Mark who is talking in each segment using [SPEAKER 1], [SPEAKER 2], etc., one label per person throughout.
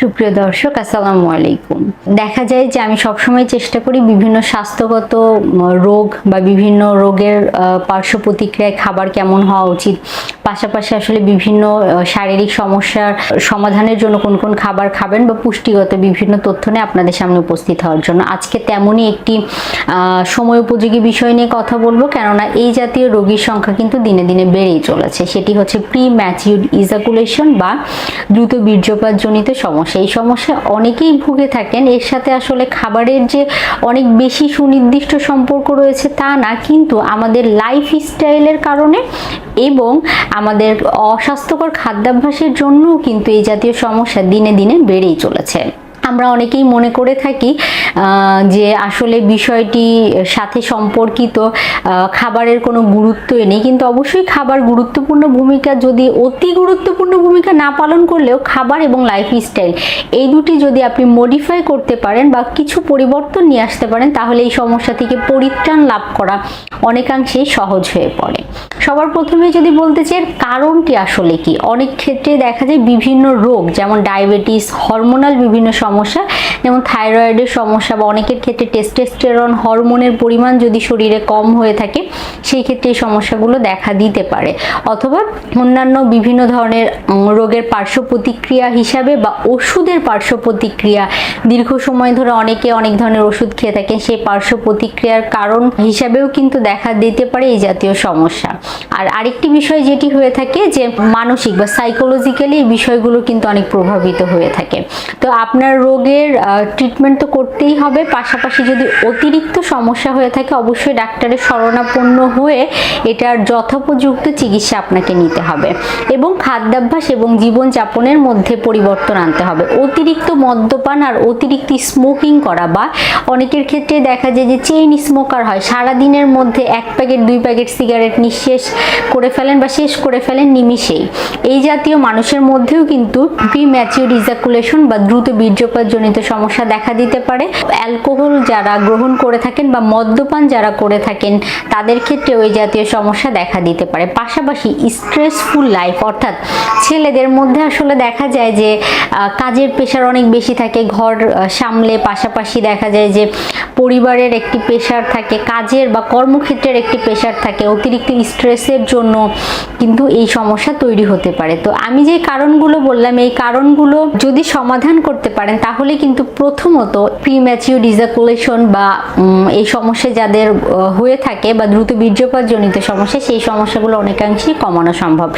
[SPEAKER 1] সুপ্রিয় দর্শক, আসসালামু আলাইকুম। দেখা যায় যে আমি সবসময় চেষ্টা করি বিভিন্ন স্বাস্থ্যগত রোগ বা বিভিন্ন রোগের পার্শ্ব প্রতিক্রিয়ায় খাবার কেমন হওয়া উচিত, পাশাপাশি আসলে বিভিন্ন শারীরিক সমস্যার সমাধানের জন্য কোন কোন খাবার খাবেন বা পুষ্টিগত বিভিন্ন তথ্য নিয়ে আপনাদের সামনে উপস্থিত হওয়ার জন্য আজকে তেমনই একটি সময় উপযোগী বিষয় নিয়ে কথা বলবো। কেননা এই জাতীয় রোগীর সংখ্যা কিন্তু দিনে দিনে বেড়েই চলেছে। সেটি হচ্ছে প্রি ম্যাচিউরড ইজাকুলেশন বা দ্রুত বীর্যপাত জনিত সমস্যা। এই সমস্যা অনেকেই ভুগে থাকেন। এর সাথে আসলে খাবারের যে অনেক বেশি সুনির্দিষ্ট সম্পর্ক রয়েছে তা না, কিন্তু আমাদের লাইফ স্টাইলের কারণে এবং আমাদের অস্বাস্থ্যকর খাদ্যাভ্যাসের জন্যও কিন্তু এই জাতীয় সমস্যা দিনে দিনে বেড়েই চলেছে। আমরা অনেকেই মনে করে থাকি যে আসলে বিষয়টি সাথে সম্পর্কিত খাবারের কোনো গুরুত্বই নেই, কিন্তু অবশ্যই খাবার গুরুত্বপূর্ণ ভূমিকা, যদি অতি গুরুত্বপূর্ণ ভূমিকা না পালন করলেও খাবার এবং লাইফস্টাইল এই দুটি যদি আপনি মডিফাই করতে পারেন বা কিছু পরিবর্তন নিয়ে আসতে পারেন, তাহলে এই সমস্যা থেকে পরিত্রাণ লাভ করা অনেকাংশেই সহজ হয়ে পড়ে। সবার প্রথমে যদি বলতে চাই এর কারণটি আসলে কি, অনেক ক্ষেত্রে দেখা যায় বিভিন্ন রোগ যেমন ডায়াবেটিস, হরমোনাল বিভিন্ন সমস্যা যেমন থাইরয়েডের সমস্যা বা অনেকের ক্ষেত্রে টেস্টোস্টেরন হরমোনের পরিমাণ যদি শরীরে কম হয়ে থাকে সেই ক্ষেত্রে এই সমস্যাগুলো দেখা দিতে পারে। অথবা অন্যান্য বিভিন্ন ধরনের রোগের পার্শ্ব প্রতিক্রিয়া হিসাবে বা ওষুধের পার্শ্ব প্রতিক্রিয়া, দীর্ঘ সময় ধরে অনেকে অনেক ধরনের ওষুধ খেয়ে থাকেন, সেই পার্শ্ব প্রতিক্রিয়ার কারণ হিসাবেও কিন্তু দেখা দিতে পারে এই জাতীয় সমস্যা। আর আরেকটি বিষয় যেটি হয়ে থাকে যে মানসিক বা সাইকোলজিক্যালি এই বিষয়গুলো কিন্তু অনেক প্রভাবিত হয়ে থাকে। তো আপনার রোগের ট্রিটমেন্ট তো করতেই হবে, পাশাপাশি যদি অতিরিক্ত সমস্যা হয়ে থাকে অবশ্যই ডাক্তারের শরণাপন্ন হয়ে এটার যথোপযুক্ত চিকিৎসা আপনাকে নিতে হবে এবং খাদ্যাভ্যাস এবং জীবনযাপনের মধ্যে পরিবর্তন আনতে হবে। অতিরিক্ত মদ্যপান আর অতিরিক্ত স্মোকিং করা বা অনেকের ক্ষেত্রে দেখা যায় যে চেইন স্মোকার হয়, সারাদিনের মধ্যে 1 প্যাকেট 2 প্যাকেট সিগারেট নিঃশেষ করে ফেলেন বা শেষ করে ফেলেন নিমিষেই। এই জাতীয় মানুষের মধ্যেও কিন্তু প্রি ম্যাচিউরড ইজাকুলেশন বা দ্রুত বীর্যপাত জনিত সমস্যা দেখা দিতে পারে। অ্যালকোহল যারা গ্রহণ করে থাকেন বা মদ্যপান যারা করে থাকেন তাদের ক্ষেত্রে ওই জাতীয় সমস্যা দেখা দিতে পারে। পাশাপাশি স্ট্রেসফুল লাইফ, অর্থাৎ ছেলেদের মধ্যে আসলে দেখা যায় যে কাজের প্রেশার অনেক বেশি থাকে, ঘর সামলে, পাশাপাশি দেখা যায় যে পরিবারের একটি প্রেশার থাকে, কাজের বা কর্মক্ষেত্রের একটি প্রেশার থাকে, অতিরিক্ত স্ট্রেসের জন্য কিন্তু এই সমস্যা তৈরি হতে পারে। তো আমি যে কারণগুলো বললাম এই কারণগুলো যদি সমাধান করতে পারেন তাহলে কিন্তু প্রথমত প্রিম্যাচিউরড ইজাকুলেশন বা এই সমস্যা যাদের হয়ে থাকে বা দ্রুত বীর্যপাত জনিত সমস্যা, সেই সমস্যাগুলো অনেকাংশেই কমানো সম্ভব।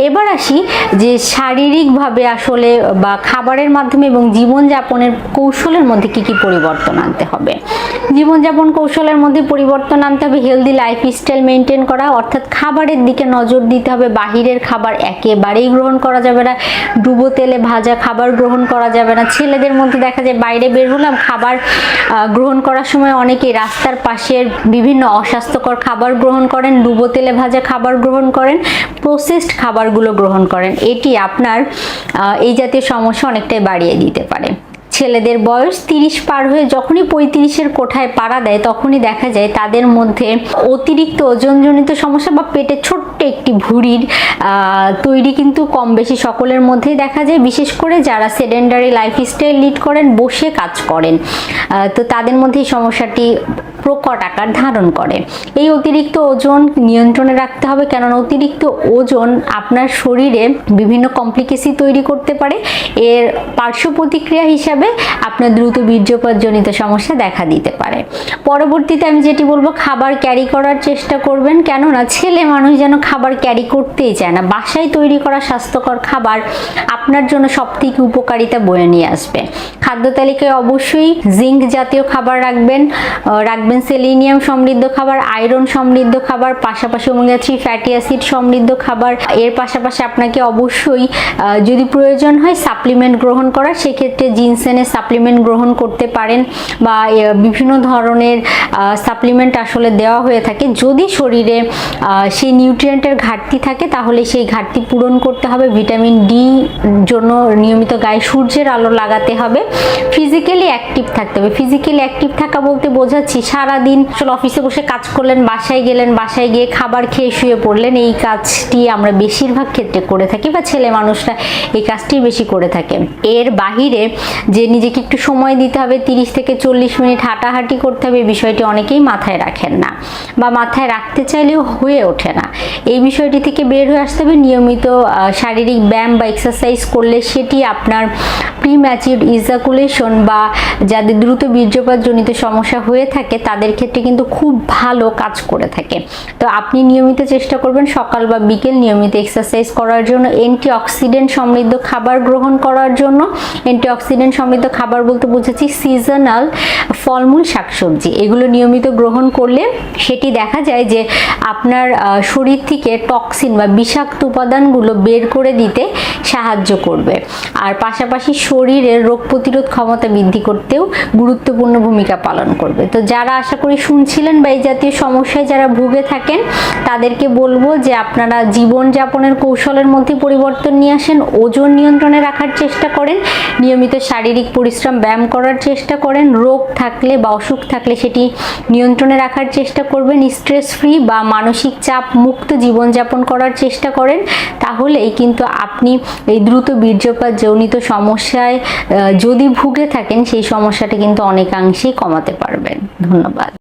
[SPEAKER 1] এবার আসি যে শারীরিকভাবে আসলে বা খাবারের মাধ্যমে এবং জীবনযাপনের কৌশলের মধ্যে কি কি পরিবর্তন আনতে হবে। জীবনযাপন কৌশলের মধ্যে পরিবর্তন আনতে হবে হেলদি লাইফস্টাইল মেনটেন করা, অর্থাৎ খাবারের দিকে নজর দিতে হবে। বাহিরের খাবার একেবারেই গ্রহণ করা যাবে না, ডুবো তেলে ভাজা খাবার গ্রহণ করা যাবে না। ছেলেদের মধ্যে দেখা যায় বাইরে বের হলাম, খাবার গ্রহণ করার সময় অনেকেই রাস্তার পাশের বিভিন্ন অস্বাস্থ্যকর খাবার গ্রহণ করেন, ডুবো তেলে ভাজা খাবার গ্রহণ করেন, প্রসেসড খাবারগুলো গ্রহণ করেন। এটি আপনার এই জাতীয় সমস্যা অনেকটাই বাড়িয়ে দিতে পারে। ছেলেদের বয়স 30 পার হয়ে যখনই 35-এর কোঠায় পাড়া দেয় তখনই দেখা যায় তাদের মধ্যে অতিরিক্ত ওজনজনিত সমস্যা বা পেটে ছোট্ট একটি ভুঁড়ির তৈরি কিন্তু কম বেশি সকলের মধ্যেই দেখা যায়, বিশেষ করে যারা সেডেন্টারি লাইফস্টাইল লিড করেন, বসে কাজ করেন, তো তাদের মধ্যে এই সমস্যাটি প্রকট আকার ধারণ করে। এই অতিরিক্ত ওজন নিয়ন্ত্রণে রাখতে হবে, কেননা অতিরিক্ত ওজন আপনার শরীরে বিভিন্ন কমপ্লিকেসি তৈরি করতে পারে। এর পার্শ্ব প্রতিক্রিয়া হিসাবে আপনার দ্রুত বীর্যপাত জনিত সমস্যা দেখা দিতে পারে। পরবর্তীতে আমি যেটি বলবো, খাবার ক্যারি করার চেষ্টা করবেন, কেননা ছেলে মানুষ যেন খাবার ক্যারি করতেই চায় না। বাসায় তৈরি করা স্বাস্থ্যকর খাবার আপনার জন্য সবথেকে উপকারিতা বয়ে নিয়ে আসবে। খাদ্য তালিকায় অবশ্যই জিঙ্ক জাতীয় খাবার রাখবেন, সেলিনিয়াম সমৃদ্ধ খাবার, আয়রন সমৃদ্ধ খাবার, পাশাপাশি ওমেগা 3 ফ্যাটি অ্যাসিড সমৃদ্ধ খাবার। এর পাশাপাশি আপনাকে অবশ্যই যদি প্রয়োজন হয় সাপ্লিমেন্ট গ্রহণ করা, সেক্ষেত্রে জিনসেনের সাপ্লিমেন্ট গ্রহণ করতে পারেন বা বিভিন্ন ধরনের সাপ্লিমেন্ট আসলে দেওয়া হয়ে থাকে। যদি শরীরে সেই নিউট্রিয়েন্টের ঘাটতি থাকে তাহলে সেই ঘাটতি পূরণ করতে হবে। ভিটামিন ডি জন্য নিয়মিত গায়ে সূর্যের আলো লাগাতে হবে। ফিজিক্যালি অ্যাক্টিভ থাকতে হবে। ফিজিক্যালি অ্যাক্টিভ থাকা বলতে বোঝাচ্ছি সারাদিন আসলে অফিসে বসে কাজ করলেন, বাসায় গেলেন, বাসায় গিয়ে খাবার খেয়ে শুয়ে পড়লেন, এই কাজটি আমরা বেশিরভাগ ক্ষেত্রে করে থাকি বা ছেলে মানুষরা এই কাজটি বেশি করে থাকে। এর বাহিরে যে নিজেকে একটু সময় দিতে হবে, 30 থেকে 40 মিনিট হাঁটাহাঁটি করতে হবে, এই বিষয়টি অনেকেই মাথায় রাখেন না বা মাথায় রাখতে চাইলেও হয়ে ওঠে না। এই বিষয়টি থেকে বের হয়ে আসতে হবে। নিয়মিত শারীরিক ব্যায়াম বা এক্সারসাইজ করলে সেটি আপনার প্রিম্যাচিউর ইজাকুলেশন বা যাদের দ্রুত বীর্যপাতজনিত সমস্যা হয়ে থাকে তাদের ক্ষেত্রে কিন্তু খুব ভালো কাজ করে থাকে। তো আপনি নিয়মিত চেষ্টা করবেন সকাল বা বিকেল নিয়মিত এক্সারসাইজ করার জন্য, অ্যান্টিঅক্সিডেন্ট সমৃদ্ধ খাবার গ্রহণ করার জন্য। অ্যান্টিঅক্সিডেন্ট সমৃদ্ধ খাবার বলতে বুঝেছি সিজনাল ফলমূল, শাকসবজি, এগুলো নিয়মিত গ্রহণ করলে সেটি দেখা যায় যে আপনার শরীর থেকে টক্সিন বা বিষাক্ত উপাদানগুলো বের করে দিতে সাহায্য করবে। আর পাশাপাশি শরীরের রোগ প্রতিরোধ ক্ষমতা বৃদ্ধি করতেও গুরুত্বপূর্ণ ভূমিকা পালন করবে। তো যারা আশা করি শুনছিলেন বা এই জাতীয় সমস্যায় যারা ভুগে থাকেন তাদেরকে বলবো যে আপনারা জীবনযাপনের কৌশলের মধ্যে পরিবর্তন নিয়ে আসেন, ওজন নিয়ন্ত্রণে রাখার চেষ্টা করেন, নিয়মিত শারীরিক পরিশ্রম ব্যায়াম করার চেষ্টা করেন, রোগ থাকলে বা অসুখ থাকলে সেটি নিয়ন্ত্রণে রাখার চেষ্টা করবেন, স্ট্রেস ফ্রি বা মানসিক চাপ মুক্ত জীবনযাপন করার চেষ্টা করেন। তাহলেই কিন্তু আপনি এই দ্রুত বীর্যপাত জনিত সমস্যায় যদি ভুগে থাকেন সেই সমস্যাটি কিন্তু অনেকাংশেই কমাতে পারবেন। ধন্যবাদ।